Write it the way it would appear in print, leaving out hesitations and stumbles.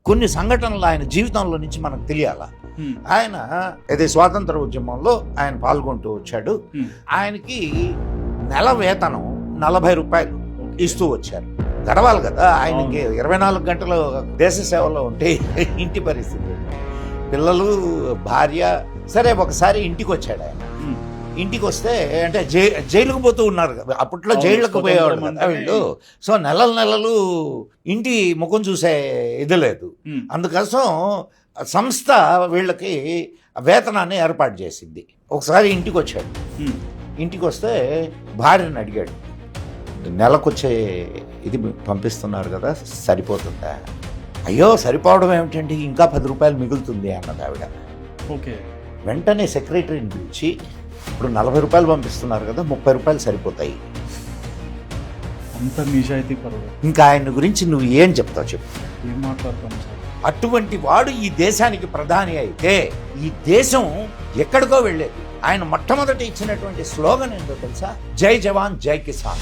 కొన్ని సంఘటనలు ఆయన జీవితంలో నుంచి మనకు తెలియాలా. ఆయన అదే స్వాతంత్ర ఉద్యమంలో ఆయన పాల్గొంటూ వచ్చాడు. ఆయనకి నెల వేతనం 40 రూపాయలు ఇస్తూ వచ్చారు. గడవాలి కదా ఆయనకి. 24 గంటలు దేశ సేవలో ఉంటే ఇంటి పరిస్థితి, పిల్లలు, భార్య. సరే ఒకసారి ఇంటికి వచ్చాడు ఆయన. ఇంటికి వస్తే అంటే జైలుకు పోతూ ఉన్నారు కదా అప్పట్లో, జైళ్ళకు పోయేవాడు కదా వీళ్ళు. సో నెలలు ఇంటి ముఖం చూసే ఇది లేదు. అందుకోసం సంస్థ వీళ్ళకి వేతనాన్ని ఏర్పాటు చేసింది. ఒకసారి ఇంటికి వచ్చాడు. ఇంటికి వస్తే భార్యని అడిగాడు, నెలకొచ్చే ఇది పంపిస్తున్నారు కదా, సరిపోతుందా? అయ్యో సరిపోవడం ఏమిటండి, ఇంకా 10 రూపాయలు మిగులుతుంది అన్నది ఆవిడ. ఓకే. వెంటనే సెక్రటరీని పిలిచి, ఇప్పుడు 40 రూపాయలు పంపిస్తున్నారు కదా, 30 రూపాయలు సరిపోతాయి. అంత నిజాయితీ పరుడు. ఇంకా ఆయన గురించి నువ్వు ఏం చెప్తావు చెప్పు. ఏం మాట్లాడతాం సార్? అటువంటి వాడు ఈ దేశానికి ప్రధాని అయితే ఈ దేశం ఎక్కడికో వెళ్ళేది. ఆయన మొట్టమొదటి ఇచ్చినటువంటి స్లోగన్ ఏంటో తెలుసా? జై జవాన్ జై కిసాన్.